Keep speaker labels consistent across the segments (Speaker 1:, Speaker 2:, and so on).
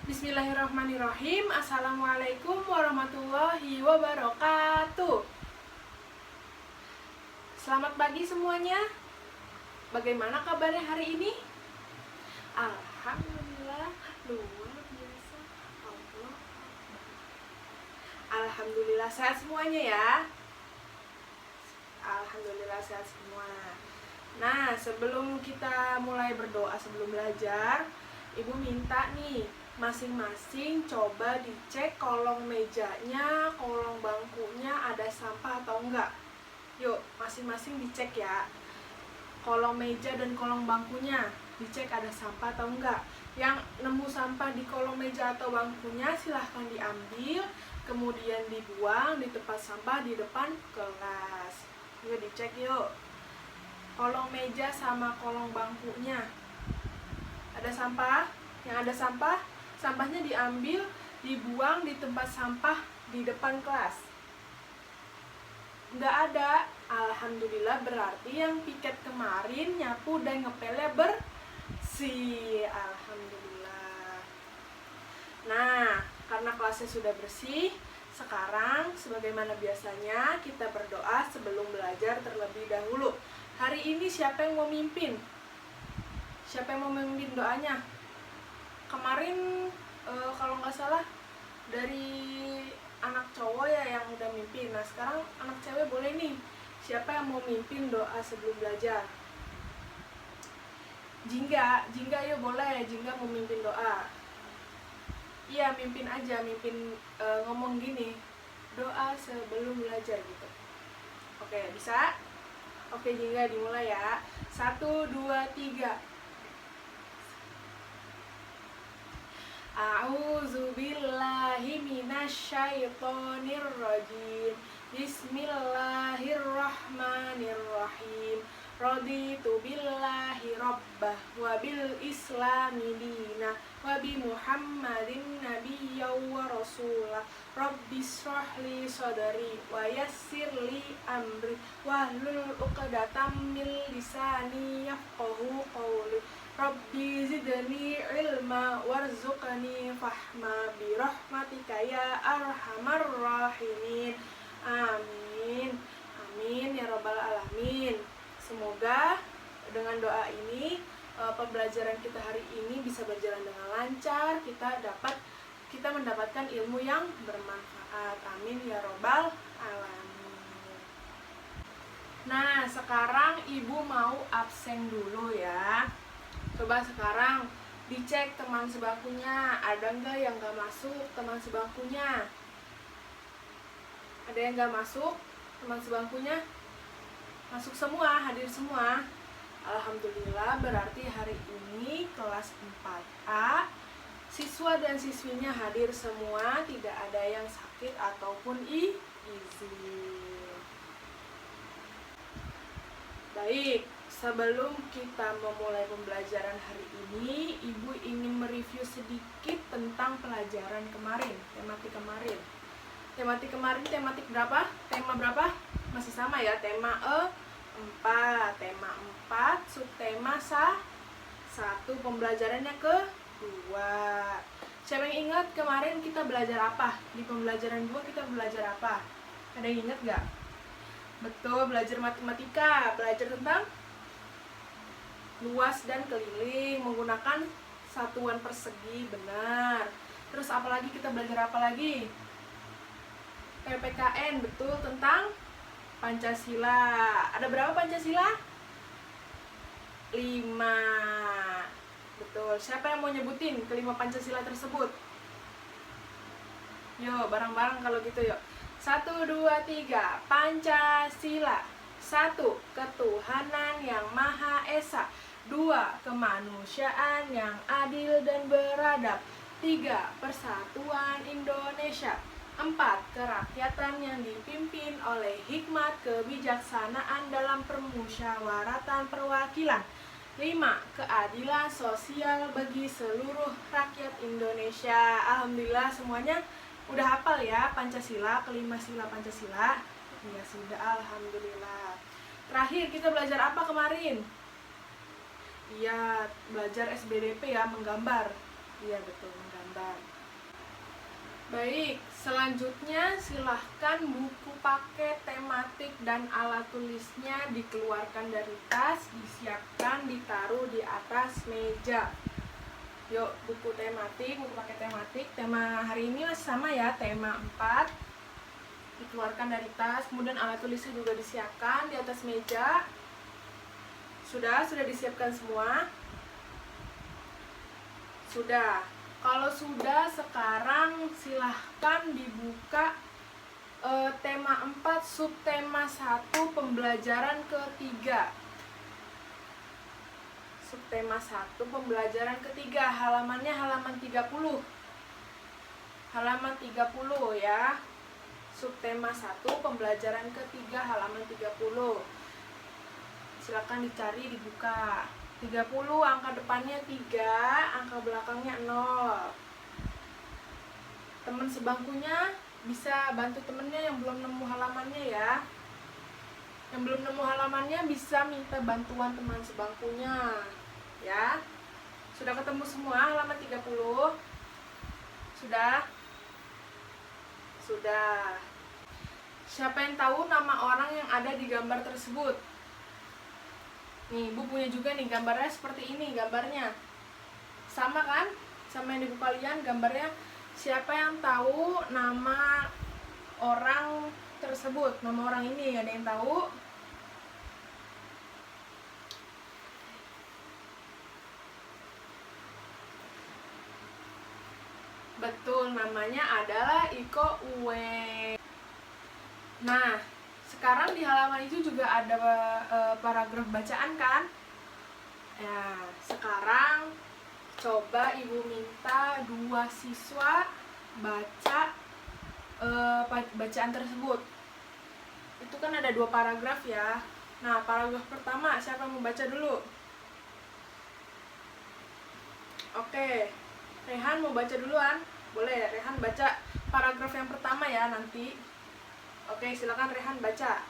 Speaker 1: Bismillahirrahmanirrahim. Assalamualaikum warahmatullahi wabarakatuh. Selamat pagi semuanya. Bagaimana kabarnya hari ini? Alhamdulillah, luar biasa. Allah. Alhamdulillah sehat semuanya ya. Alhamdulillah sehat semua. Nah, sebelum kita mulai berdoa sebelum belajar, Ibu minta nih masing-masing coba dicek kolong mejanya, kolong bangkunya ada sampah atau enggak. Yuk, masing-masing dicek ya. Kolong meja dan kolong bangkunya dicek ada sampah atau enggak. Yang nemu sampah di kolong meja atau bangkunya silahkan diambil, kemudian dibuang di tempat sampah di depan kelas. Yuk dicek yuk. Kolong meja sama kolong bangkunya ada sampah. Yang ada sampah, sampahnya diambil, dibuang di tempat sampah di depan kelas. Nggak ada, alhamdulillah, berarti yang piket kemarin nyapu dan ngepelnya bersih. Alhamdulillah. Nah, karena kelasnya sudah bersih, sekarang sebagaimana biasanya kita berdoa sebelum belajar terlebih dahulu. Hari ini siapa yang mau mimpin? Siapa yang mau memimpin doanya? Kemarin kalau nggak salah dari anak cowok ya yang udah mimpin. Nah sekarang anak cewek boleh nih. Siapa yang mau mimpin doa sebelum belajar? Jingga yuk boleh. Jingga mau mimpin doa. Iya mimpin aja, mimpin ngomong gini, doa sebelum belajar gitu. Oke bisa? Oke Jingga dimulai ya. 1, 2, 3. A'udzubillahi minasyaitonirrajim. Bismillahirrahmanirrahim. Raditu billahi rabbah wa bil islami dina wa bi Muhammadin nabiyya wa rasulah. Rabbis shrahli sadri wa yassirli amri wahlul 'uqdatam min lisani yafqahu qawli. Rabbi zidni ilma warzuqni fahma birahmatika ya arhamar rahimin. Amin. Amin ya rabbal alamin. Semoga dengan doa ini pembelajaran kita hari ini bisa berjalan dengan lancar, kita mendapatkan ilmu yang bermanfaat. Amin ya rabbal alamin. Nah, sekarang Ibu mau absen dulu ya. Coba sekarang dicek teman sebangkunya, ada nggak yang nggak masuk teman sebangkunya? Ada yang nggak masuk teman sebangkunya? Masuk semua, hadir semua. Alhamdulillah, berarti hari ini kelas 4A siswa dan siswinya hadir semua, tidak ada yang sakit ataupun izin. Baik, sebelum kita memulai pembelajaran hari ini, Ibu ingin mereview sedikit tentang pelajaran kemarin, tematik kemarin. Tematik berapa? Tema berapa? Masih sama ya, tema 4. Tema 4, subtema 1, pembelajarannya kedua. Siapa yang ingat kemarin kita belajar apa? Di pembelajaran 2 kita belajar apa? Ada yang ingat gak? Betul, belajar matematika, belajar tentang luas dan keliling, menggunakan satuan persegi, benar. Terus apalagi kita belajar apa lagi? PPKN, betul, tentang Pancasila. Ada berapa Pancasila? 5. Betul. Siapa yang mau nyebutin kelima Pancasila tersebut? Yuk, bareng-bareng kalau gitu yuk. 1, 2, 3. Pancasila. 1. Ketuhanan yang Maha Esa. 2. Kemanusiaan yang adil dan beradab. 3. Persatuan Indonesia. 4. Kerakyatan yang dipimpin oleh hikmat kebijaksanaan dalam permusyawaratan perwakilan. 5. Keadilan sosial bagi seluruh rakyat Indonesia. Alhamdulillah semuanya udah hafal ya Pancasila, kelima sila Pancasila. Ya sudah, alhamdulillah. Terakhir kita belajar apa kemarin? Iya, belajar SBDP ya, menggambar. Iya betul, menggambar. Baik, selanjutnya silahkan buku paket, tematik, dan alat tulisnya dikeluarkan dari tas, disiapkan, ditaruh di atas meja. Yuk, buku tematik, buku paket tematik. Tema hari ini masih sama ya, tema 4. Dikeluarkan dari tas, kemudian alat tulisnya juga disiapkan di atas meja. Sudah disiapkan semua? Sudah. Kalau sudah, sekarang silahkan dibuka tema 4, subtema 1, pembelajaran ketiga. Subtema 1, pembelajaran ketiga, halamannya halaman 30. Halaman 30 ya. Subtema 1, pembelajaran ketiga, halaman 30. Silakan dicari, dibuka. 30, angka depannya 3, angka belakangnya 0. Teman sebangkunya bisa bantu temennya yang belum nemu halamannya ya. Yang belum nemu halamannya bisa minta bantuan teman sebangkunya ya. Sudah ketemu semua halaman 30? Sudah? Sudah. Siapa yang tahu nama orang yang ada di gambar tersebut? Nih, Ibu punya juga nih, gambarnya seperti ini gambarnya. Sama kan? Sama yang di buku kalian gambarnya. Siapa yang tahu nama orang tersebut? Nama orang ini, ada yang tahu? Betul, namanya adalah Iko Uwe. Nah, sekarang di halaman itu juga ada paragraf bacaan kan? Ya, sekarang coba Ibu minta 2 siswa baca bacaan tersebut. Itu kan ada 2 paragraf ya. Nah, paragraf pertama siapa yang mau baca dulu? Oke, Rehan mau baca duluan? Boleh, Rehan baca paragraf yang pertama ya nanti. Oke, silakan Rehan baca.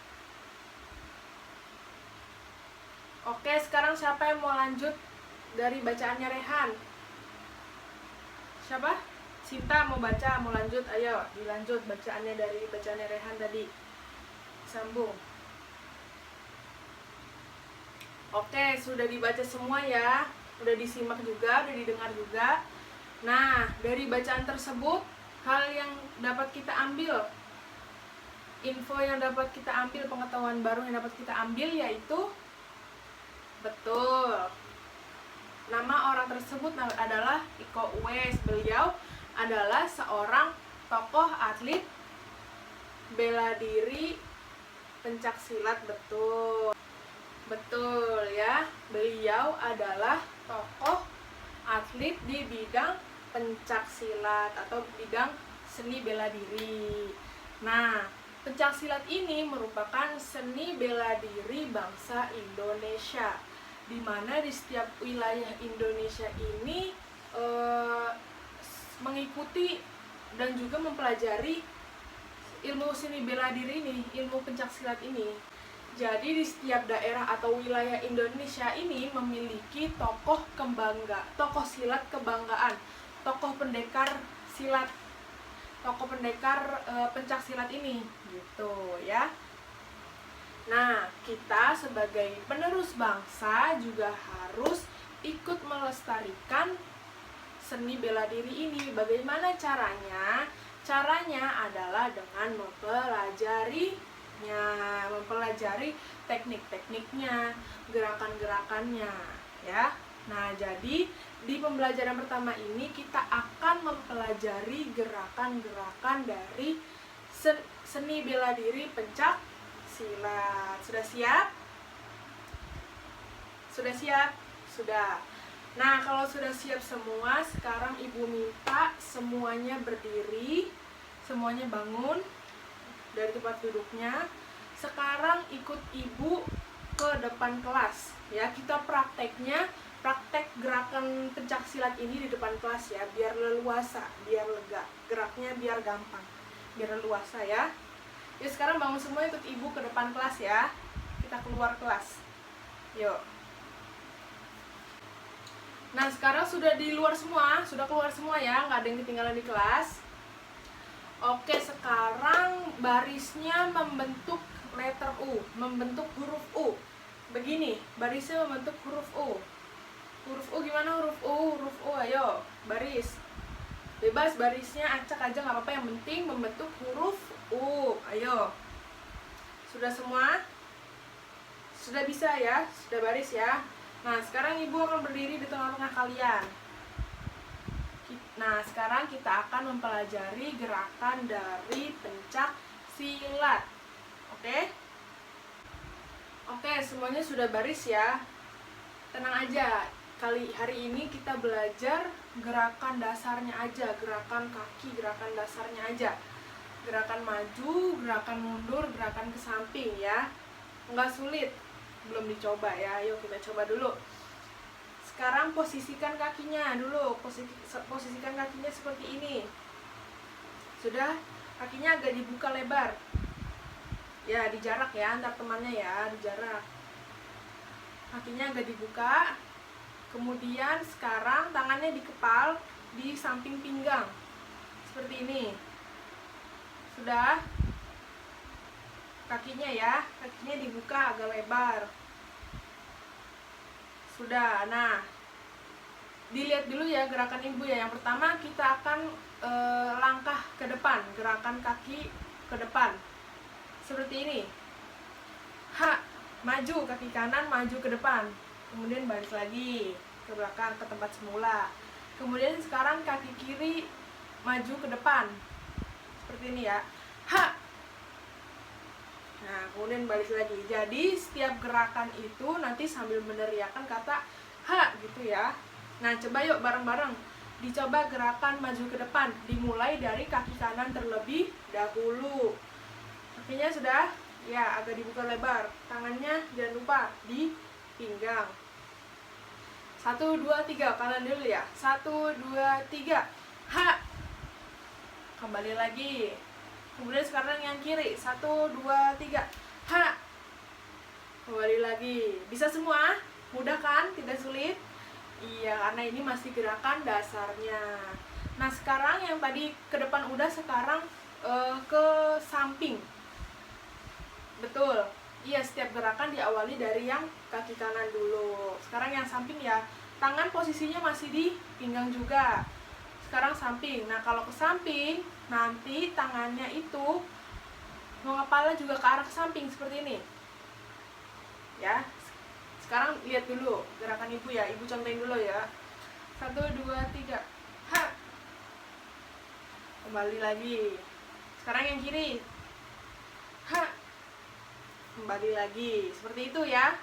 Speaker 1: Oke, sekarang siapa yang mau lanjut dari bacaannya Rehan? Siapa? Sinta mau baca, mau lanjut. Ayo, dilanjut bacaannya dari bacaannya Rehan tadi. Sambung. Oke, sudah dibaca semua ya. Udah disimak juga, udah didengar juga. Nah, dari bacaan tersebut, hal yang dapat kita ambil, info yang dapat kita ambil, pengetahuan baru yang dapat kita ambil yaitu, betul, nama orang tersebut adalah Iko Uwais. Beliau adalah seorang tokoh atlet bela diri pencak silat. Betul ya, beliau adalah tokoh atlet di bidang pencak silat atau bidang seni bela diri. Nah, pencak silat ini merupakan seni bela diri bangsa Indonesia, di mana di setiap wilayah Indonesia ini mengikuti dan juga mempelajari ilmu seni bela diri ini, ilmu pencak silat ini. Jadi di setiap daerah atau wilayah Indonesia ini memiliki tokoh silat kebanggaan, tokoh pendekar silat, tokoh pendekar pencak silat ini, gitu ya. Nah, kita sebagai penerus bangsa juga harus ikut melestarikan seni bela diri ini. Bagaimana caranya? Caranya adalah dengan mempelajari teknik-tekniknya, gerakan-gerakannya ya. Nah, jadi di pembelajaran pertama ini kita akan mempelajari gerakan-gerakan dari seni bela diri pencak silat. Sudah siap? Sudah siap? Sudah. Nah, kalau sudah siap semua, sekarang Ibu minta semuanya berdiri, semuanya bangun dari tempat duduknya. Sekarang ikut Ibu ke depan kelas ya. Kita praktek gerakan pencak silat ini di depan kelas ya, biar leluasa, biar lega, geraknya biar gampang, biar leluasa ya. Ya, sekarang bangun semua, ikut Ibu ke depan kelas ya. Kita keluar kelas. Yuk. Nah, sekarang sudah di luar semua, sudah keluar semua ya, nggak ada yang ketinggalan di kelas. Oke, sekarang barisnya membentuk letter U, membentuk huruf U. Begini, barisnya membentuk huruf U. Huruf U gimana huruf U? Huruf U, ayo, baris. Bebas barisnya, acak aja nggak apa-apa, yang penting membentuk huruf U. Ayo. Sudah semua? Sudah bisa ya? Sudah baris ya? Nah, sekarang ibu akan berdiri di tengah-tengah kalian. Nah, sekarang kita akan mempelajari gerakan dari pencak silat. Oke? Oke, semuanya sudah baris ya. Tenang aja, hari ini kita belajar gerakan dasarnya aja, gerakan kaki, gerakan dasarnya aja. Gerakan maju, gerakan mundur, gerakan ke samping ya. Nggak sulit, belum dicoba ya. Yuk kita coba dulu. Sekarang posisikan kakinya dulu, posisikan kakinya seperti ini. Sudah, kakinya agak dibuka lebar. Ya, di jarak ya, antar temannya ya, di jarak. Kakinya agak dibuka. Kemudian sekarang tangannya dikepal di samping pinggang. Seperti ini. Sudah. Kakinya ya, kakinya dibuka agak lebar. Sudah, nah dilihat dulu ya gerakan ibu ya. Yang pertama kita akan langkah ke depan, gerakan kaki ke depan. Seperti ini. Maju, kaki kanan maju ke depan. Kemudian balik lagi ke belakang ke tempat semula. Kemudian sekarang kaki kiri maju ke depan. Seperti ini ya. Nah, kemudian balik lagi. Jadi setiap gerakan itu nanti sambil meneriakkan kata gitu ya. Nah, coba yuk bareng-bareng. Dicoba gerakan maju ke depan. Dimulai dari kaki kanan terlebih dahulu. Kakinya sudah? Ya, agak dibuka lebar. Tangannya jangan lupa di pinggang. 1, 2, 3. Kanan dulu ya. 1, 2, 3. Kembali lagi. Kemudian sekarang yang kiri. 1, 2, 3. Kembali lagi. Bisa semua? Mudah kan? Tidak sulit? Iya, karena ini masih gerakan dasarnya. Nah, sekarang yang tadi ke depan udah, sekarang ke samping. Betul. Iya, setiap gerakan diawali dari yang kaki kanan dulu. Sekarang yang samping ya. Tangan posisinya masih di pinggang juga. Sekarang samping. Nah, kalau ke samping, nanti tangannya itu mengepala juga ke arah samping seperti ini. Ya. Sekarang lihat dulu gerakan ibu ya. Ibu contohin dulu ya. 1, 2, 3. Kembali lagi. Sekarang yang kiri. Kembali lagi. Seperti itu ya.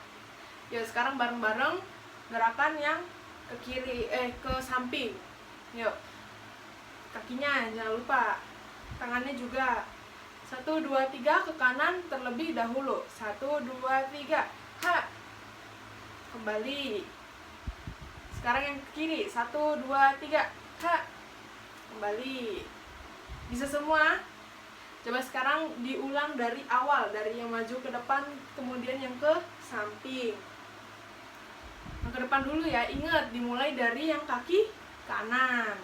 Speaker 1: Yuk, sekarang bareng-bareng gerakan yang ke kiri, ke samping. Yuk. Kakinya jangan lupa. Tangannya juga. 1, 2, 3 ke kanan terlebih dahulu. 1, 2, 3. Kembali. Sekarang yang ke kiri. 1, 2, 3. Kembali. Bisa semua? Coba sekarang diulang dari awal, dari yang maju ke depan, kemudian yang ke samping. Yang ke depan dulu ya. Ingat, dimulai dari yang kaki kanan.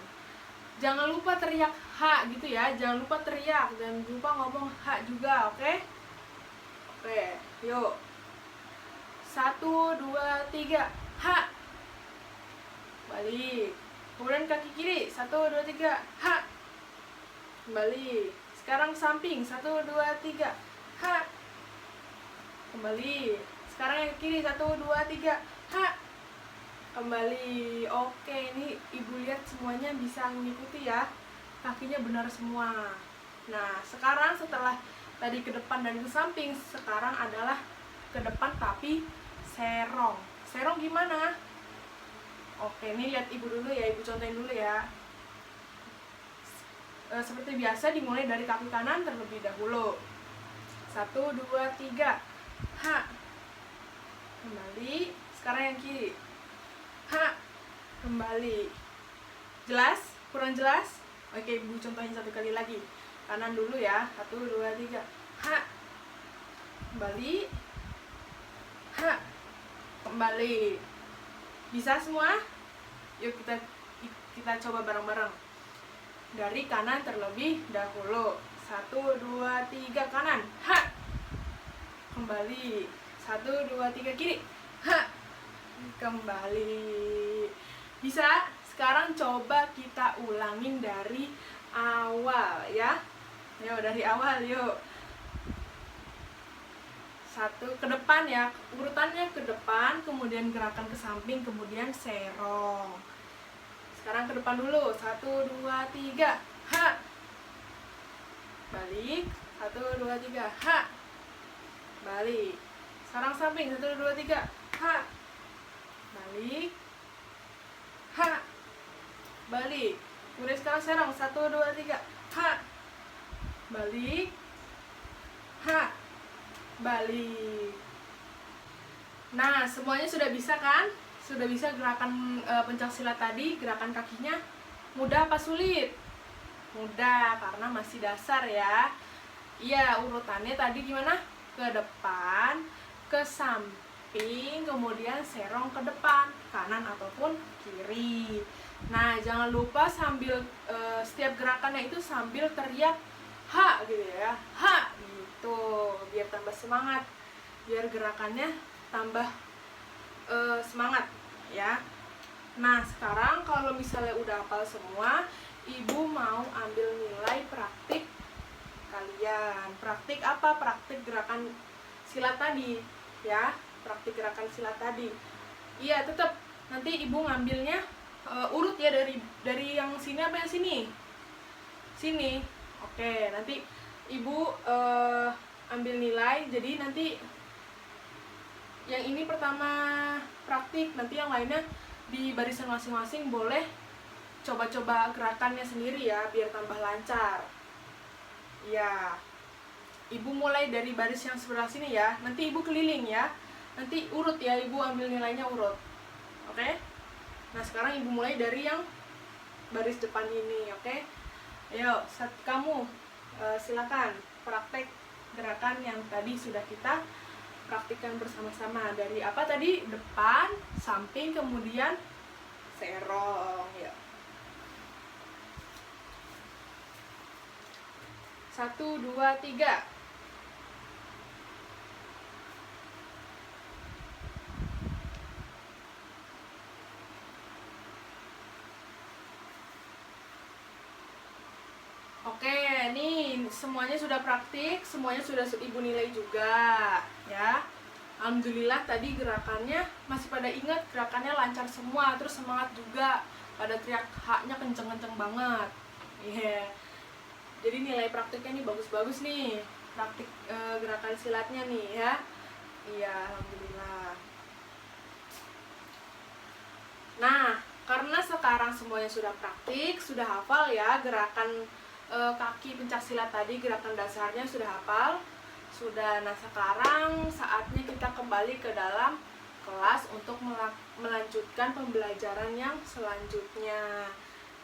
Speaker 1: Jangan lupa teriak gitu ya. Jangan lupa teriak dan lupa ngomong juga, oke? Oke, yuk. 1, 2, 3. Balik. Kemudian kaki kiri. 1, 2, 3. Kembali. Sekarang samping. 1, 2, 3. Kembali. Sekarang yang kiri. 1, 2, 3. Kembali. Oke, ini ibu lihat semuanya bisa mengikuti ya. Kakinya benar semua. Nah, sekarang setelah tadi ke depan dan ke samping, sekarang adalah ke depan tapi serong. Serong gimana? Oke, ini lihat ibu dulu ya. Ibu contohin dulu ya. Seperti biasa dimulai dari kaki kanan terlebih dahulu. 1, 2, 3. Kembali. Sekarang yang kiri. Kembali. Jelas? Kurang jelas? Oke, ibu contohin satu kali lagi. Kanan dulu ya. 1, 2, 3. Kembali. Kembali. Bisa semua? Yuk kita coba bareng-bareng. Dari kanan terlebih dahulu. 1, 2, 3 kanan. Ha. Kembali. 1, 2, 3 kiri. Ha. Kembali. Bisa? Sekarang coba kita ulangin dari awal ya. Yuk dari awal yuk. 1 ke depan ya. Urutannya ke depan, kemudian gerakan ke samping, kemudian serong. Sekarang ke depan dulu. 1, 2, 3. Ha. Balik. 1, 2, 3. Ha. Balik. Sekarang samping. 1, 2, 3. Ha. Balik. Ha. Balik. Kemudian sekarang serong. 1, 2, 3. Ha. Balik. Ha. Balik. Nah, semuanya sudah bisa kan? Sudah bisa gerakan pencak silat tadi, gerakan kakinya mudah apa sulit? Mudah, karena masih dasar ya. Iya, urutannya tadi gimana? Ke depan, ke samping, kemudian serong ke depan, kanan ataupun kiri. Nah, jangan lupa sambil setiap gerakannya itu sambil teriak ha gitu ya. Ha gitu, biar tambah semangat. Biar gerakannya tambah semangat ya. Nah, sekarang kalau misalnya udah hafal semua, ibu mau ambil nilai praktik kalian. Praktik apa? Praktik gerakan silat tadi ya. Praktik gerakan silat tadi. Iya, tetap nanti ibu ngambilnya urut ya, dari yang sini apa yang sini? Sini. Oke, nanti ibu ambil nilai. Jadi nanti yang ini pertama praktik, nanti yang lainnya di barisan masing-masing boleh coba-coba gerakannya sendiri ya, biar tambah lancar. Ya, ibu mulai dari baris yang sebelah sini ya, nanti ibu keliling ya, nanti urut ya, ibu ambil nilainya urut. Oke? Nah, sekarang ibu mulai dari yang baris depan ini, oke? Ayo, kamu silakan praktek gerakan yang tadi sudah kita praktikkan bersama-sama. Dari apa tadi? Depan, samping, kemudian serong ya. 1, 2, 3. Oke, nih semuanya sudah praktik, semuanya sudah ibu nilai juga ya. Alhamdulillah tadi gerakannya masih pada ingat, gerakannya lancar semua, terus semangat juga, pada teriak haknya kenceng-kenceng banget. Iya. Jadi nilai praktiknya nih bagus-bagus nih, praktik gerakan silatnya nih ya. Iya, alhamdulillah. Nah, karena sekarang semuanya sudah praktik, sudah hafal ya gerakan kaki pencaksilat tadi, gerakan dasarnya sudah hafal, sudah. Nah, sekarang saatnya kita kembali ke dalam kelas untuk melanjutkan pembelajaran yang selanjutnya.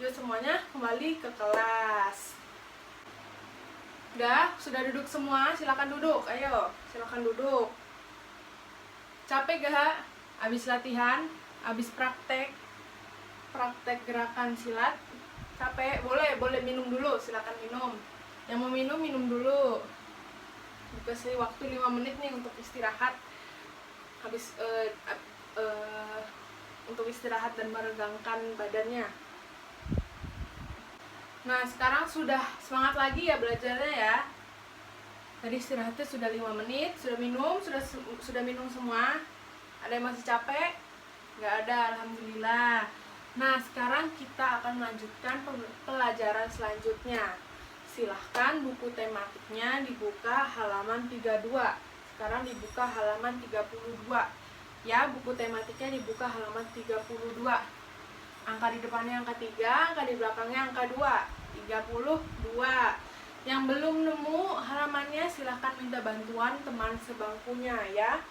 Speaker 1: Yuk semuanya kembali ke kelas. Sudah duduk semua? Silakan duduk. Ayo, silakan duduk. Capek gak? Abis latihan, abis praktek gerakan silat, capek? Boleh minum dulu, silakan minum. Yang mau minum, minum dulu. Dikasih waktu 5 menit nih untuk istirahat. Habis untuk istirahat dan meregangkan badannya. Nah, sekarang sudah semangat lagi ya belajarnya ya. Tadi istirahatnya sudah 5 menit, sudah minum semua. Ada yang masih capek? Nggak ada, alhamdulillah. Nah, sekarang kita akan melanjutkan pelajaran selanjutnya. Silahkan buku tematiknya dibuka halaman 32. Sekarang dibuka halaman 32. Ya, buku tematiknya dibuka halaman 32. Angka di depannya angka 3, angka di belakangnya angka 2. 32. Yang belum nemu halamannya silahkan minta bantuan teman sebangkunya ya.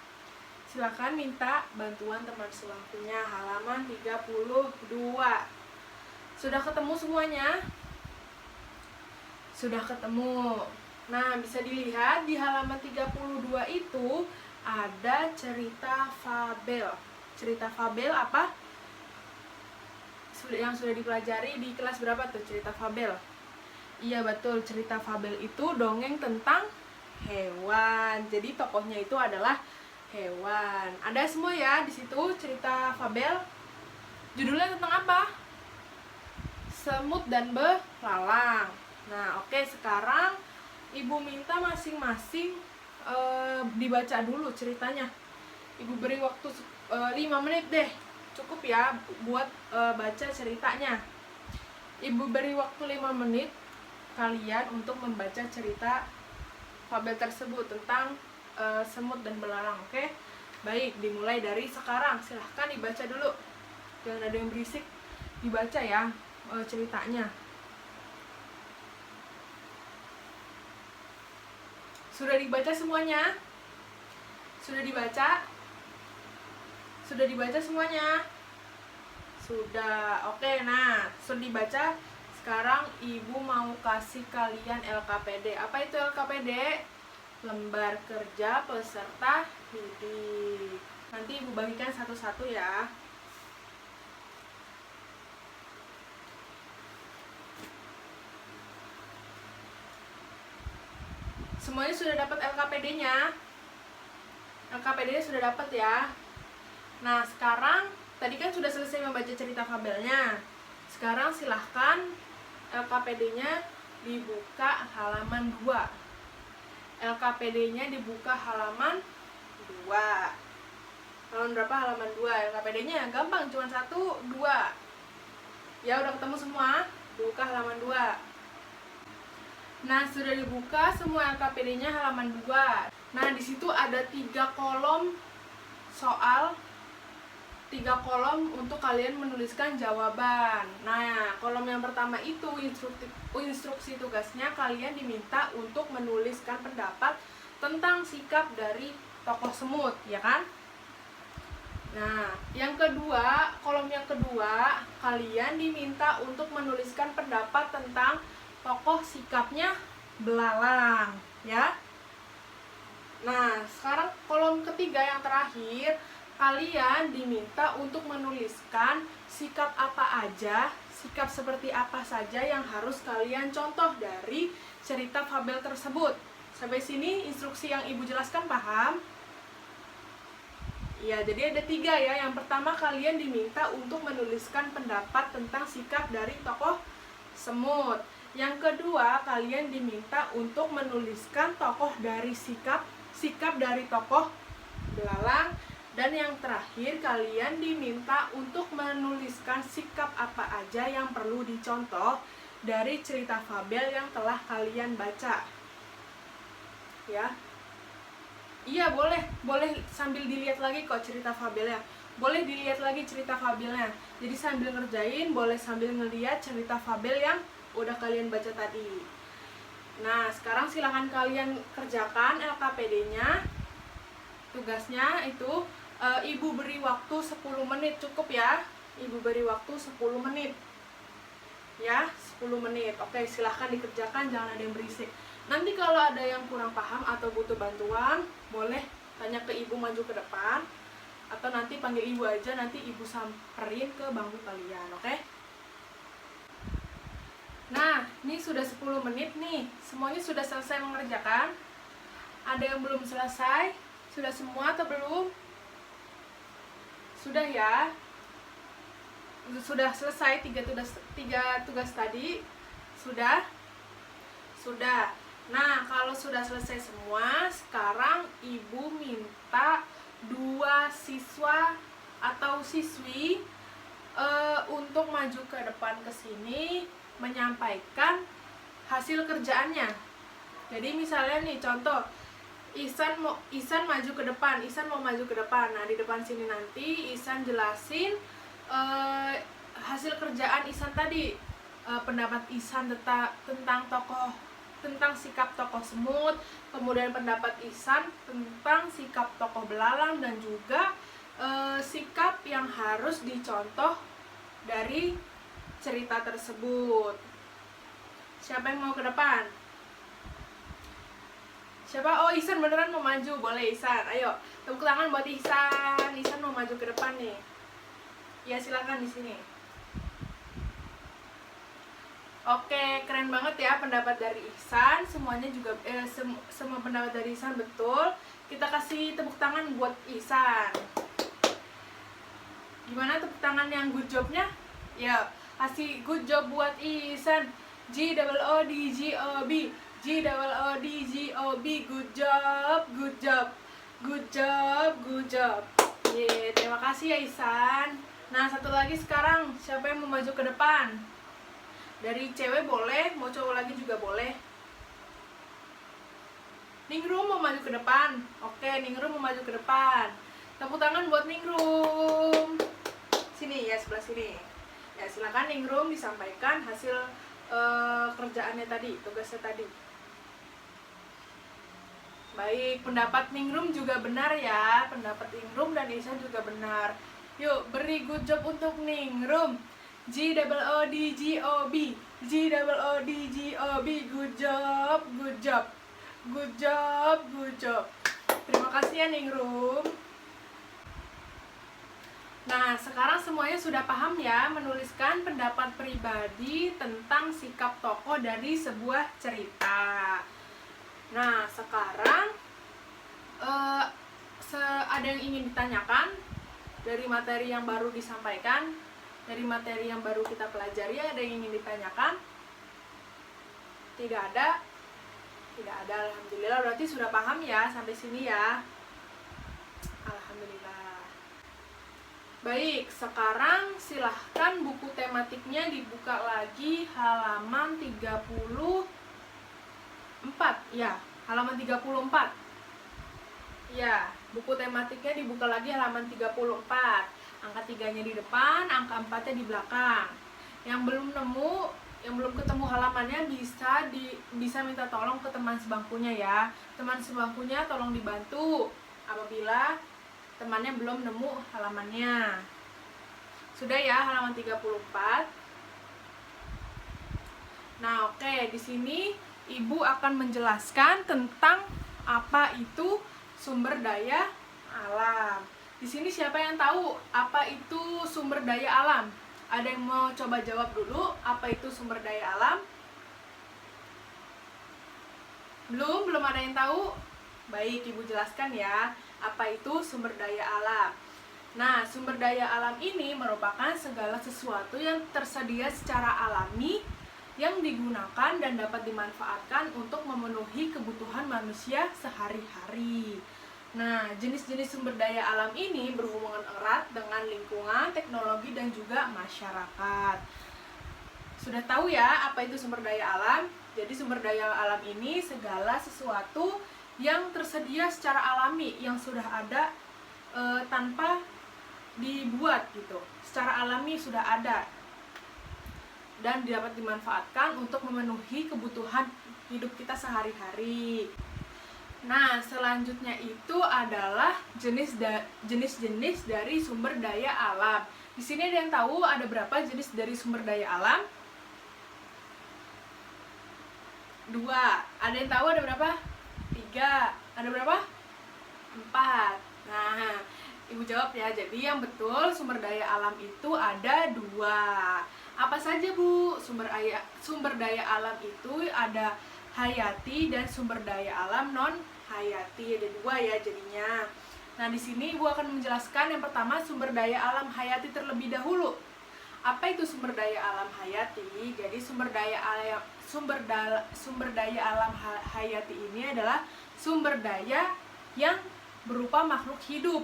Speaker 1: Silahkan minta bantuan teman sebangkunya, halaman 32. Sudah ketemu semuanya? Sudah ketemu. Nah, bisa dilihat di halaman 32 itu ada cerita fabel. Cerita fabel apa? sudah dipelajari di kelas berapa tuh, cerita fabel? Iya betul, cerita fabel itu dongeng tentang hewan. Jadi tokohnya itu adalah hewan. Ada semua ya di situ cerita fabel. Judulnya tentang apa? Semut dan belalang. Nah, oke, sekarang Ibu minta masing-masing dibaca dulu ceritanya. Ibu beri waktu 5 menit deh. Cukup ya buat baca ceritanya. Ibu beri waktu 5 menit kalian untuk membaca cerita fabel tersebut tentang semut dan belalang, oke? Baik, dimulai dari sekarang. Silahkan dibaca dulu. Jangan ada yang berisik. Dibaca ya ceritanya. Sudah dibaca semuanya? Sudah dibaca? Sudah dibaca semuanya? Sudah. Oke, nah, sudah dibaca. Sekarang Ibu mau kasih kalian LKPD. Apa itu LKPD? Lembar kerja peserta didik. Nanti Ibu bagikan satu-satu ya. Semuanya sudah dapat LKPD-nya? LKPD-nya sudah dapat ya? Nah, sekarang tadi kan sudah selesai membaca cerita fabelnya. Sekarang silahkan LKPD-nya dibuka halaman 2. LKPD-nya dibuka halaman 2. Halaman berapa? Halaman 2. LKPD-nya gampang, cuma 1, 2. Ya, udah ketemu semua? Buka halaman 2. Nah, sudah dibuka semua LKPD-nya halaman 2. Nah, di situ ada 3 kolom soal, 3 kolom untuk kalian menuliskan jawaban. Nah, kolom yang pertama itu instruksi tugasnya, kalian diminta untuk menuliskan pendapat tentang sikap dari tokoh semut, ya kan? Nah, yang kedua, kolom yang kedua, kalian diminta untuk menuliskan pendapat tentang tokoh sikapnya belalang, ya. Nah, sekarang kolom ketiga yang terakhir, kalian diminta untuk menuliskan sikap apa aja, sikap seperti apa saja yang harus kalian contoh dari cerita fabel tersebut. Sampai sini instruksi yang Ibu jelaskan paham? Ya, jadi ada 3 ya. Yang pertama, kalian diminta untuk menuliskan pendapat tentang sikap dari tokoh semut. Yang kedua, kalian diminta untuk menuliskan tokoh dari sikap dari tokoh belalang. Dan yang terakhir, kalian diminta untuk menuliskan sikap apa aja yang perlu dicontoh dari cerita fabel yang telah kalian baca. Ya. Iya, boleh sambil dilihat lagi kok cerita fabelnya. Boleh dilihat lagi cerita fabelnya. Jadi sambil ngerjain, boleh sambil ngeliat cerita fabel yang udah kalian baca tadi. Nah, sekarang silahkan kalian kerjakan LKPD-nya. Tugasnya itu Ibu beri waktu 10 menit, cukup ya. Ibu beri waktu 10 menit. Ya, 10 menit. Oke, silahkan dikerjakan, jangan ada yang berisik. Nanti kalau ada yang kurang paham atau butuh bantuan, boleh tanya ke Ibu maju ke depan. Atau nanti panggil Ibu aja, nanti Ibu samperin ke bangku kalian, oke? Nah, ini sudah 10 menit nih. Semuanya sudah selesai mengerjakan? Ada yang belum selesai? Sudah semua atau belum? Sudah ya? Sudah selesai 3 tugas tadi? Sudah? Sudah. Nah, kalau sudah selesai semua, sekarang Ibu minta 2 siswa atau siswi untuk maju ke depan ke sini menyampaikan hasil kerjaannya. Jadi misalnya nih contoh, Ihsan maju ke depan, Ihsan mau maju ke depan. Nah, di depan sini nanti Ihsan jelasin hasil kerjaan Ihsan tadi, pendapat Ihsan tentang sikap tokoh semut, kemudian pendapat Ihsan tentang sikap tokoh belalang, dan juga sikap yang harus dicontoh dari cerita tersebut. Siapa yang mau ke depan? Siapa? Oh, Ihsan beneran mau maju. Boleh Ihsan. Ayo, tepuk tangan buat Ihsan. Ihsan mau maju ke depan nih. Ya, silakan di sini. Oke, keren banget ya pendapat dari Ihsan. Semuanya juga semua pendapat dari Ihsan betul. Kita kasih tepuk tangan buat Ihsan. Gimana tepuk tangan yang good jobnya? Ya, kasih good job buat Ihsan. G-O-O-D-G-O-B, G-O-O-D-G-O-B, good job, good job, good job, good job. Ye, terima kasih ya Ihsan. Nah, satu lagi sekarang, siapa yang mau maju ke depan? Dari cewek boleh, mau cowok lagi juga boleh. Ningrum mau maju ke depan. Oke, Ningrum mau maju ke depan. Tepuk tangan buat Ningrum. Sini ya, sebelah sini. Ya, silakan Ningrum disampaikan hasil kerjaannya tadi, tugasnya tadi. Baik, pendapat Ningrum juga benar ya. Pendapat Ningrum dan Ihsan juga benar. Yuk, beri good job untuk Ningrum. G-O-O-D-G-O-B, G-O-O-D-G-O-B, good job, good job, good job, good job. Terima kasih ya Ningrum. Nah, sekarang semuanya sudah paham ya menuliskan pendapat pribadi tentang sikap tokoh dari sebuah cerita. Nah, sekarang ada yang ingin ditanyakan dari materi yang baru disampaikan, dari materi yang baru kita pelajari, ada yang ingin ditanyakan? Tidak ada? Tidak ada, alhamdulillah. Berarti sudah paham ya sampai sini ya. Alhamdulillah. Baik, sekarang silahkan buku tematiknya dibuka lagi halaman 34. Ya, halaman 34. Ya, buku tematiknya dibuka lagi halaman 34. Angka 3-nya di depan, angka 4-nya di belakang. Yang belum nemu, yang belum ketemu halamannya bisa minta tolong ke teman sebangkunya ya. Teman sebangkunya tolong dibantu apabila temannya belum nemu halamannya. Sudah ya halaman 34. Nah, oke, di sini Ibu akan menjelaskan tentang apa itu sumber daya alam. Di sini siapa yang tahu apa itu sumber daya alam? Ada yang mau coba jawab dulu apa itu sumber daya alam? Belum ada yang tahu? Baik, Ibu jelaskan ya apa itu sumber daya alam. Nah, sumber daya alam ini merupakan segala sesuatu yang tersedia secara alami yang digunakan dan dapat dimanfaatkan untuk memenuhi kebutuhan manusia sehari-hari. Nah, jenis-jenis sumber daya alam ini berhubungan erat dengan lingkungan, teknologi, dan juga masyarakat. Sudah tahu ya apa itu sumber daya alam? Jadi sumber daya alam ini segala sesuatu yang tersedia secara alami, yang sudah ada tanpa dibuat gitu. Secara alami sudah ada dan dapat dimanfaatkan untuk memenuhi kebutuhan hidup kita sehari-hari. Nah, selanjutnya itu adalah jenis-jenis dari sumber daya alam. Di sini ada yang tahu ada berapa jenis dari sumber daya alam? 2. Ada yang tahu ada berapa? 3. Ada berapa? 4. Nah, Ibu jawab ya. Jadi yang betul sumber daya alam itu ada 2. Apa saja Bu? Sumber daya alam itu ada hayati dan sumber daya alam non hayati. Ada 2 ya jadinya. Nah, di sini Ibu akan menjelaskan yang pertama sumber daya alam hayati terlebih dahulu. Apa itu sumber daya alam hayati? Jadi sumber daya alam hayati ini adalah sumber daya yang berupa makhluk hidup.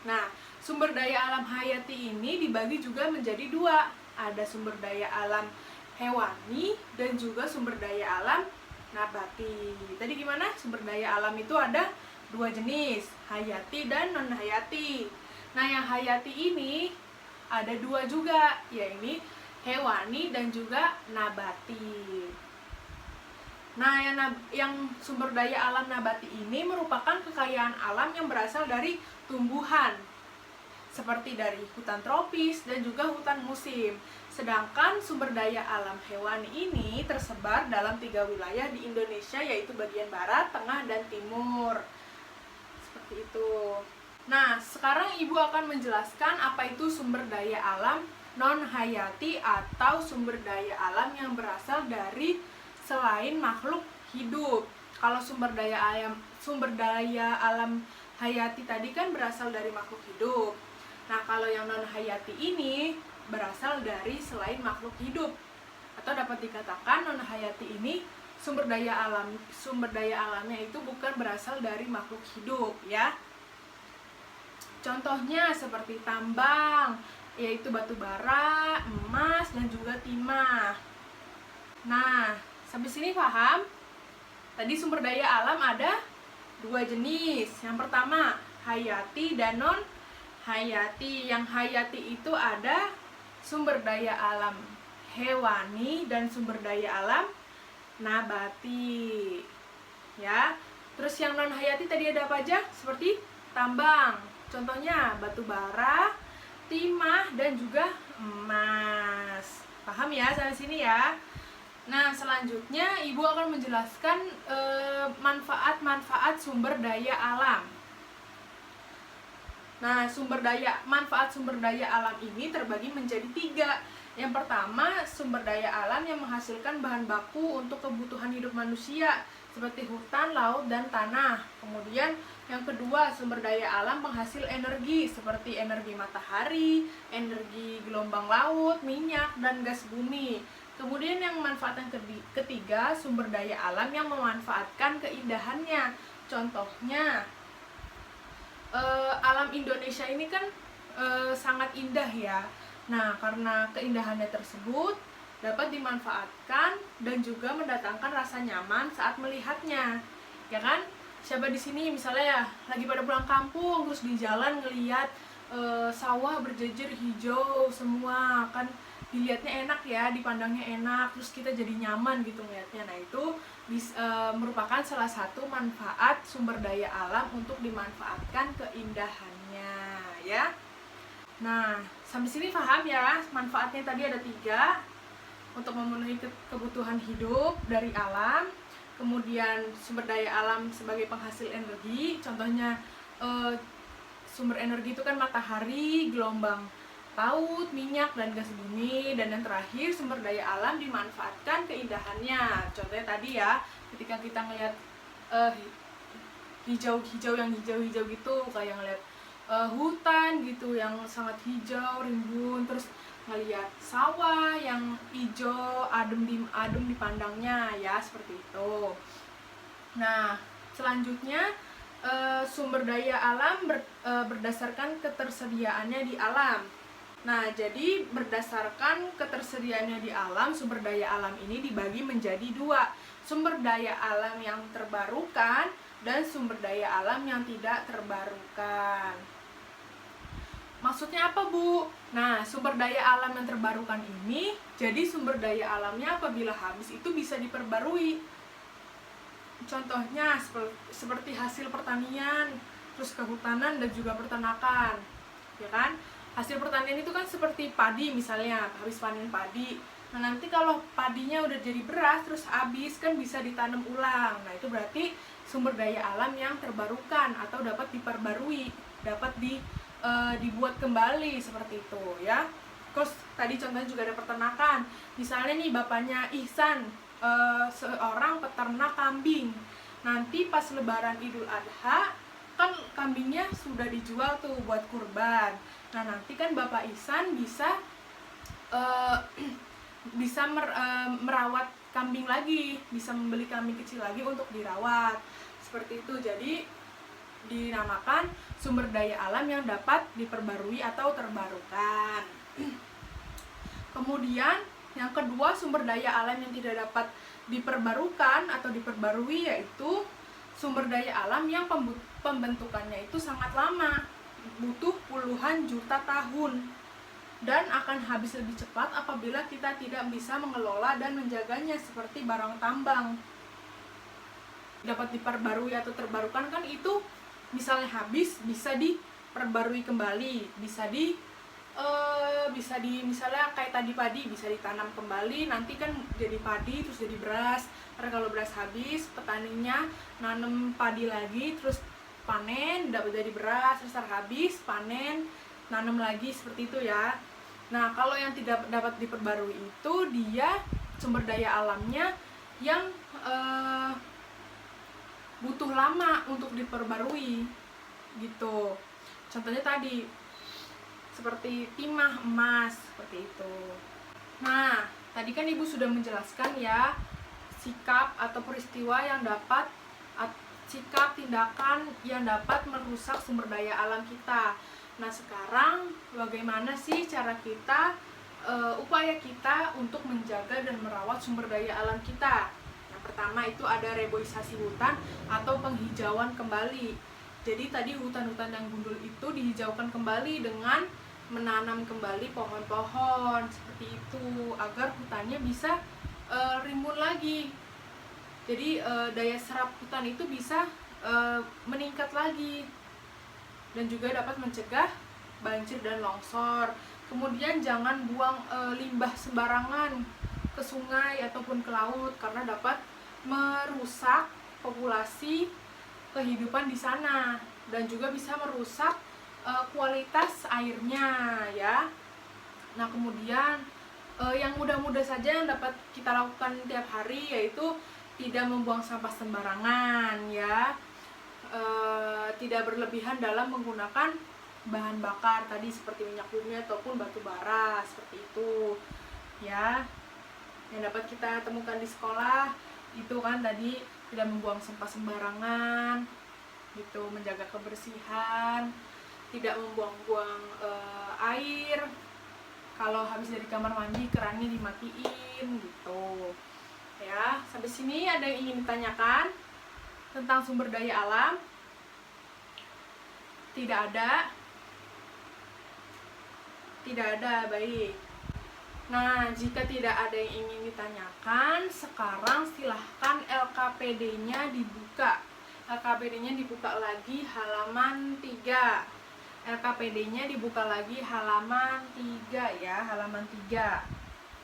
Speaker 1: Nah, sumber daya alam hayati ini dibagi juga menjadi 2. Ada sumber daya alam hewani dan juga sumber daya alam nabati. Tadi gimana? Sumber daya alam itu ada 2 jenis, hayati dan non hayati. Nah, yang hayati ini ada 2 juga, yaitu hewani dan juga nabati. Nah, yang sumber daya alam nabati ini merupakan kekayaan alam yang berasal dari tumbuhan, seperti dari hutan tropis dan juga hutan musim. Sedangkan sumber daya alam hewani ini tersebar dalam 3 wilayah di Indonesia, yaitu bagian barat, tengah, dan timur. Seperti itu. Nah, sekarang Ibu akan menjelaskan apa itu sumber daya alam non hayati atau sumber daya alam yang berasal dari selain makhluk hidup. Kalau sumber daya alam hayati tadi kan berasal dari makhluk hidup. Nah, kalau yang non hayati ini berasal dari selain makhluk hidup. Atau dapat dikatakan non hayati ini sumber daya alamnya itu bukan berasal dari makhluk hidup ya. Contohnya seperti tambang, yaitu batu bara, emas, dan juga timah. Nah, sampai sini paham? Tadi sumber daya alam ada 2 jenis. Yang pertama, hayati dan non hayati. Yang hayati itu ada sumber daya alam hewani dan sumber daya alam nabati. Ya. Terus yang non hayati tadi ada apa aja? Seperti tambang. Contohnya batu bara, timah, dan juga emas. Paham ya sampai sini ya? Nah, selanjutnya Ibu akan menjelaskan manfaat-manfaat sumber daya alam. Nah, manfaat sumber daya alam ini terbagi menjadi 3. Yang pertama, sumber daya alam yang menghasilkan bahan baku untuk kebutuhan hidup manusia, seperti hutan, laut, dan tanah. Kemudian yang kedua, sumber daya alam penghasil energi, seperti energi matahari, energi gelombang laut, minyak, dan gas bumi. Kemudian yang manfaat yang ketiga, sumber daya alam yang memanfaatkan keindahannya. Contohnya, alam Indonesia ini kan sangat indah ya. Nah, karena keindahannya tersebut dapat dimanfaatkan dan juga mendatangkan rasa nyaman saat melihatnya. Ya kan? Siapa di sini misalnya ya lagi pada pulang kampung terus di jalan ngelihat sawah berjejer hijau semua, kan dilihatnya enak ya, dipandangnya enak, terus kita jadi nyaman gitu ngeliatnya. Nah, itu merupakan salah satu manfaat sumber daya alam untuk dimanfaatkan keindahannya ya. Nah, sampai sini paham ya, manfaatnya tadi ada 3 untuk memenuhi kebutuhan hidup dari alam. Kemudian sumber daya alam sebagai penghasil energi, contohnya sumber energi itu kan matahari, gelombang laut, minyak, dan gas bumi. Dan yang terakhir, sumber daya alam dimanfaatkan keindahannya. Contohnya tadi ya, ketika kita ngelihat hijau-hijau yang hijau-hijau gitu, kayak ngelihat hutan gitu yang sangat hijau, rimbun, terus ngelihat sawah yang hijau, adem dipandangnya ya, seperti itu. Nah, selanjutnya sumber daya alam berdasarkan ketersediaannya di alam. Nah, jadi berdasarkan ketersediaannya di alam, sumber daya alam ini dibagi menjadi 2. Sumber daya alam yang terbarukan dan sumber daya alam yang tidak terbarukan. Maksudnya apa, Bu? Nah, sumber daya alam yang terbarukan ini, jadi sumber daya alamnya apabila habis itu bisa diperbarui. Contohnya seperti hasil pertanian, terus kehutanan, dan juga peternakan. Ya kan? Hasil pertanian itu kan seperti padi misalnya, habis panen padi. Nah, nanti kalau padinya udah jadi beras, terus habis kan bisa ditanam ulang. Nah, itu berarti sumber daya alam yang terbarukan atau dapat diperbarui, dapat dibuat kembali seperti itu ya. Terus tadi contohnya juga ada peternakan. Misalnya nih bapaknya Ihsan seorang peternak kambing. Nanti pas lebaran Idul Adha kan kambingnya sudah dijual tuh buat kurban. Nah, nanti kan Bapak Ihsan bisa merawat kambing lagi, bisa membeli kambing kecil lagi untuk dirawat. Seperti itu. Jadi dinamakan sumber daya alam yang dapat diperbarui atau terbarukan. Kemudian yang kedua, sumber daya alam yang tidak dapat diperbarukan atau diperbarui yaitu sumber daya alam yang pembentukannya itu sangat lama, butuh puluhan juta tahun, dan akan habis lebih cepat apabila kita tidak bisa mengelola dan menjaganya, seperti barang tambang. Dapat diperbarui atau terbarukan kan itu misalnya habis bisa diperbarui kembali, bisa misalnya kayak tadi padi bisa ditanam kembali, nanti kan jadi padi terus jadi beras. Karena kalau beras habis, petaninya nanam padi lagi, terus panen dapat jadi beras, terus habis panen nanam lagi, seperti itu ya. Nah, kalau yang tidak dapat diperbarui itu dia sumber daya alamnya yang butuh lama untuk diperbarui gitu. Contohnya tadi seperti timah emas seperti itu. Nah, tadi kan Ibu sudah menjelaskan ya sikap atau peristiwa yang dapat sikap tindakan yang dapat merusak sumber daya alam kita. Nah, sekarang bagaimana sih cara kita upaya kita untuk menjaga dan merawat sumber daya alam kita? Yang pertama itu ada reboisasi hutan atau penghijauan kembali. Jadi tadi hutan-hutan yang gundul itu dihijaukan kembali dengan menanam kembali pohon-pohon seperti itu agar hutannya bisa rimbun lagi. Jadi daya serap hutan itu bisa meningkat lagi dan juga dapat mencegah banjir dan longsor. Kemudian jangan buang limbah sembarangan ke sungai ataupun ke laut karena dapat merusak populasi kehidupan di sana dan juga bisa merusak kualitas airnya ya. Nah, kemudian yang mudah-mudah saja yang dapat kita lakukan tiap hari yaitu tidak membuang sampah sembarangan ya, tidak berlebihan dalam menggunakan bahan bakar tadi seperti minyak bumi ataupun batu bara seperti itu ya. Yang dapat kita temukan di sekolah itu kan tadi tidak membuang sampah sembarangan gitu, menjaga kebersihan, tidak membuang-buang air. Kalau habis dari kamar mandi kerannya dimatiin gitu. Ya, sampai sini ada yang ingin ditanyakan tentang sumber daya alam? Tidak ada? Tidak ada, baik. Nah, jika tidak ada yang ingin ditanyakan, sekarang silahkan LKPD-nya dibuka. LKPD-nya dibuka lagi halaman 3. LKPD-nya dibuka lagi halaman 3 ya, halaman 3.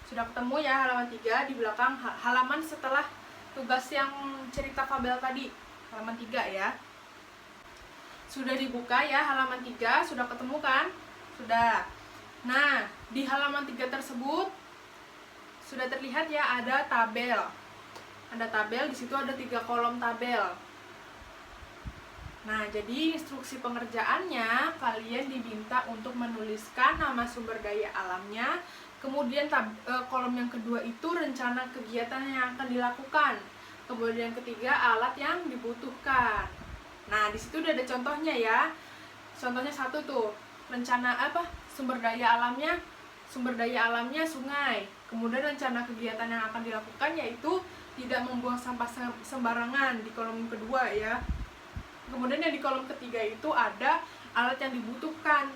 Speaker 1: Sudah ketemu ya halaman 3 di belakang halaman setelah tugas yang cerita fabel tadi, halaman 3 ya. Sudah dibuka ya halaman 3, sudah ketemu kan? Sudah. Nah, di halaman 3 tersebut sudah terlihat ya ada tabel. Ada tabel, di situ ada 3 kolom tabel. Nah, jadi instruksi pengerjaannya kalian diminta untuk menuliskan nama sumber daya alamnya. Kemudian kolom yang kedua itu rencana kegiatan yang akan dilakukan. Kemudian yang ketiga alat yang dibutuhkan. Nah, di situ udah ada contohnya ya. Contohnya satu tuh, rencana sumber daya alamnya sungai. Kemudian rencana kegiatan yang akan dilakukan yaitu tidak membuang sampah sembarangan di kolom kedua ya. Kemudian yang di kolom ketiga itu ada alat yang dibutuhkan.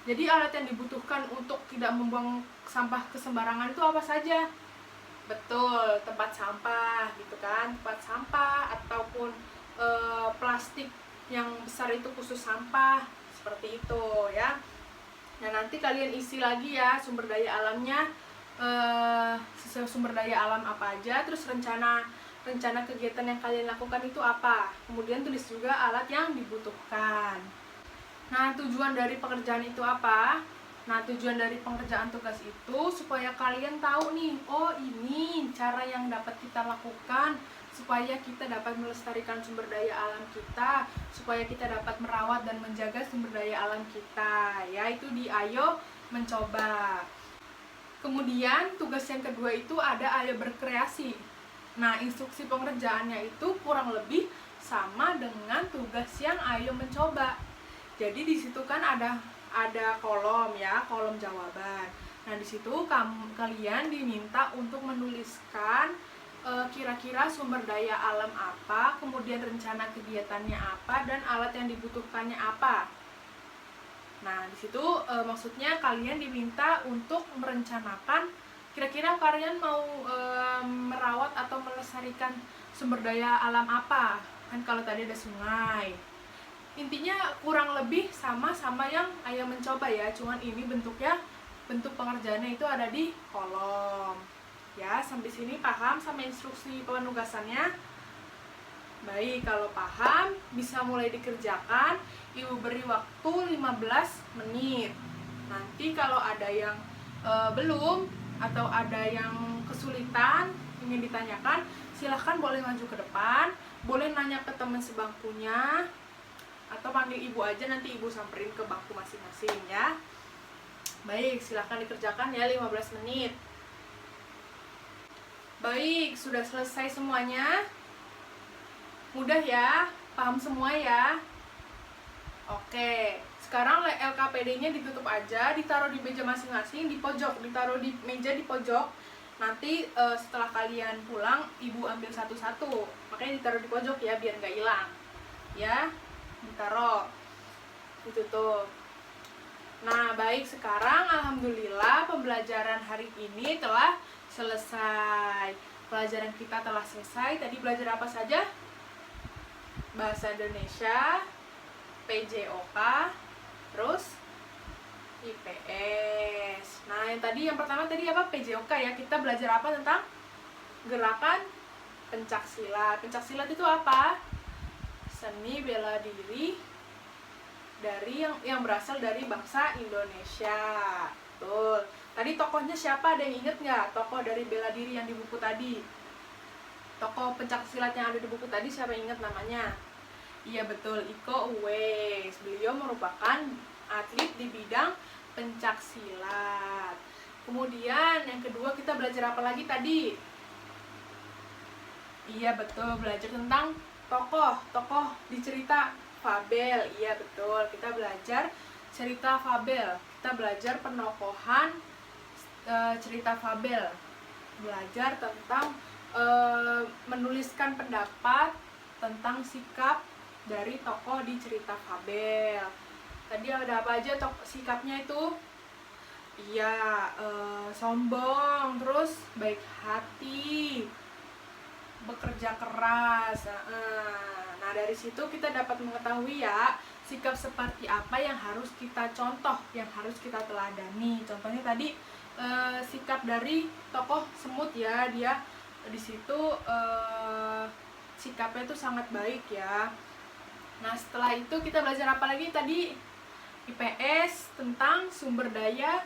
Speaker 1: Jadi alat yang dibutuhkan untuk tidak membuang sampah ke sembarangan itu apa saja? Betul, tempat sampah gitu kan, tempat sampah ataupun plastik yang besar itu khusus sampah, seperti itu ya. Nah, nanti kalian isi lagi ya sumber daya alamnya, sumber daya alam apa aja, terus rencana kegiatan yang kalian lakukan itu apa. Kemudian tulis juga alat yang dibutuhkan. Nah, tujuan dari pekerjaan itu apa? Nah, tujuan dari pengerjaan tugas itu supaya kalian tahu nih, oh ini cara yang dapat kita lakukan supaya kita dapat melestarikan sumber daya alam kita, supaya kita dapat merawat dan menjaga sumber daya alam kita, yaitu di Ayo Mencoba. Kemudian tugas yang kedua itu ada Ayo Berkreasi. Nah, instruksi pengerjaannya itu kurang lebih sama dengan tugas yang Ayo Mencoba. Jadi di situ kan ada kolom ya, kolom jawaban. Nah, di situ kalian diminta untuk menuliskan kira-kira sumber daya alam apa, kemudian rencana kegiatannya apa, dan alat yang dibutuhkannya apa. Nah, di situ maksudnya kalian diminta untuk merencanakan kira-kira kalian mau merawat atau melestarikan sumber daya alam apa. Kan kalau tadi ada sungai. Intinya kurang lebih sama yang Ayo Mencoba ya, cuman ini bentuk pengerjaannya itu ada di kolom. Ya, sampai sini paham sama instruksi penugasannya? Baik, kalau paham bisa mulai dikerjakan. Ibu beri waktu 15 menit. Nanti kalau ada yang belum atau ada yang kesulitan ingin ditanyakan, silahkan boleh maju ke depan, boleh nanya ke teman sebangkunya, atau panggil ibu aja, nanti ibu samperin ke bangku masing-masing ya. Baik, silahkan dikerjakan ya 15 menit. Baik, sudah selesai semuanya. Mudah ya, paham semua ya. Oke, sekarang LKPD-nya ditutup aja, ditaruh di meja masing-masing, di pojok, ditaruh di meja di pojok. Nanti setelah kalian pulang, ibu ambil satu-satu. Makanya ditaruh di pojok ya, biar nggak hilang. Ya, ditaruh, ditutup. Nah, baik, sekarang alhamdulillah pembelajaran hari ini telah selesai. Pelajaran kita telah selesai. Tadi belajar apa saja? Bahasa Indonesia, PJOK, terus IPS. Nah, yang pertama tadi apa? PJOK ya. Kita belajar apa tentang gerakan pencaksilat. Pencaksilat itu apa? Seni bela diri dari yang berasal dari bangsa Indonesia. Betul. Tadi tokohnya siapa? Ada yang inget nggak? Tokoh dari bela diri yang di buku tadi. Tokoh pencaksilat yang ada di buku tadi, siapa yang inget namanya? Iya betul, Iko Uwais. Beliau merupakan atlet di bidang pencaksilat. Kemudian yang kedua kita belajar apa lagi tadi? Iya betul, belajar tentang tokoh di cerita fabel. Iya betul, kita belajar cerita fabel. Kita belajar penokohan cerita fabel. Belajar tentang menuliskan pendapat tentang sikap dari tokoh di cerita fabel. Tadi ada apa aja sikapnya itu? Iya, sombong, terus baik hati, bekerja keras. Nah, dari situ kita dapat mengetahui ya sikap seperti apa yang harus kita contoh, yang harus kita teladani. Contohnya tadi sikap dari tokoh semut ya, dia di situ sikapnya itu sangat baik ya. Nah, setelah itu kita belajar apa lagi tadi? IPS tentang sumber daya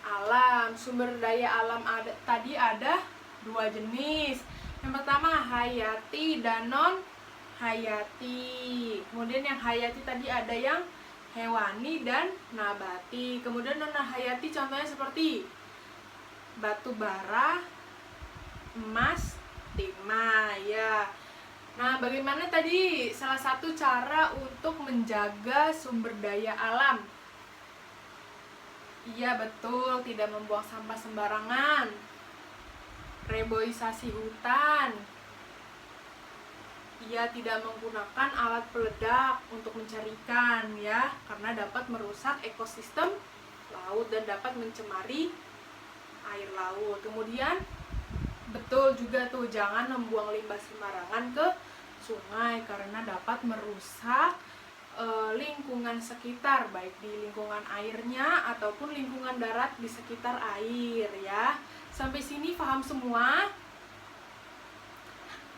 Speaker 1: alam. Sumber daya alam tadi ada 2 jenis. Yang pertama hayati dan non hayati. Kemudian yang hayati tadi ada yang hewani dan nabati. Kemudian non hayati contohnya seperti batu bara, emas, timah ya. Nah, bagaimana tadi salah satu cara untuk menjaga sumber daya alam? Iya betul, tidak membuang sampah sembarangan, reboisasi hutan. Ia tidak menggunakan alat peledak untuk mencari ikan ya, karena dapat merusak ekosistem laut dan dapat mencemari air laut. Kemudian betul juga tuh, jangan membuang limbah sembarangan ke sungai karena dapat merusak lingkungan sekitar, baik di lingkungan airnya ataupun lingkungan darat di sekitar air ya. Sampai sini paham semua?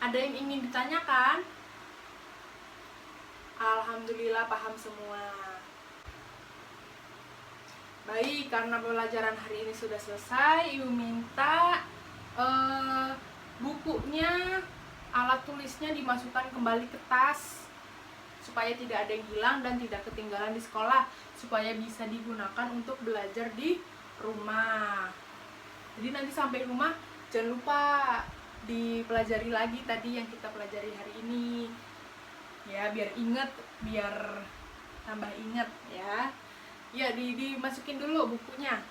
Speaker 1: Ada yang ingin ditanyakan? Alhamdulillah paham semua. Baik, karena pelajaran hari ini sudah selesai, Ibu minta bukunya, alat tulisnya dimasukkan kembali ke tas supaya tidak ada yang hilang dan tidak ketinggalan di sekolah, supaya bisa digunakan untuk belajar di rumah. Jadi nanti sampai rumah jangan lupa dipelajari lagi tadi yang kita pelajari hari ini ya, biar inget, biar tambah inget ya. Ya, dimasukin dulu bukunya.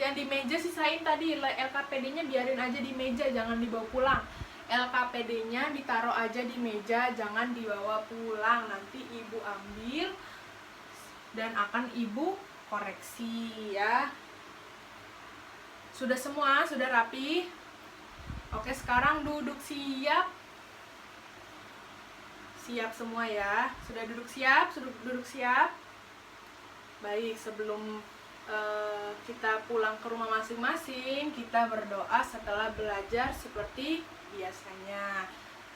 Speaker 1: Yang di meja sisain tadi LKPD-nya biarin aja di meja, jangan dibawa pulang. LKPD-nya ditaruh aja di meja, jangan dibawa pulang. Nanti ibu ambil dan akan ibu koreksi ya. Sudah semua? Sudah rapi? Oke, sekarang duduk siap. Siap semua ya? Sudah duduk siap? Duduk siap? Baik, sebelum kita pulang ke rumah masing-masing, kita berdoa setelah belajar seperti biasanya.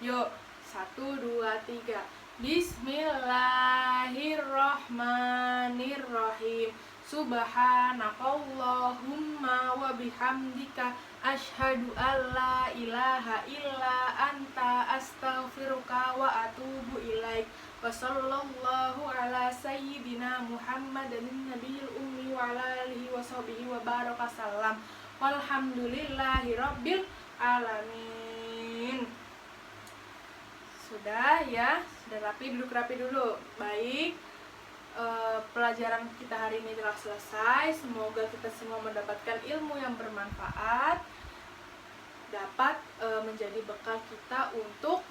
Speaker 1: Yuk, 1, 2, 3. Bismillahirrohmanirrohim. Subhanakallahumma wa bihamdika asyhadu alla ilaha illa anta astaghfiruka wa atubu ilaik. Wa sallallahu ala sayyidina Muhammadin nabiyil ummi wa ala alihi wa sahbihi wa baraka salam. Walhamdulillahi rabbil alamin. Sudah ya, sudah rapi, duduk rapi dulu. Baik, pelajaran kita hari ini telah selesai. Semoga kita semua mendapatkan ilmu yang bermanfaat, dapat menjadi bekal kita untuk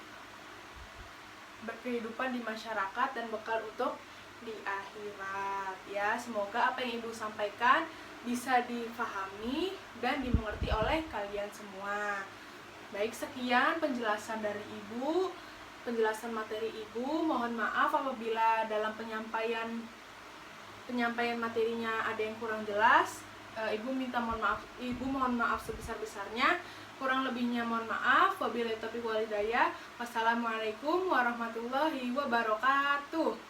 Speaker 1: berkehidupan di masyarakat dan bekal untuk di akhirat ya. Semoga apa yang Ibu sampaikan bisa difahami dan dimengerti oleh kalian semua. Baik, sekian penjelasan dari Ibu, penjelasan materi Ibu. Mohon maaf apabila dalam penyampaian materinya ada yang kurang jelas. Ibu mohon maaf sebesar-besarnya. Kurang lebihnya mohon maaf. Wabillahi taufiq wal hidayah. Wassalamualaikum warahmatullahi wabarakatuh.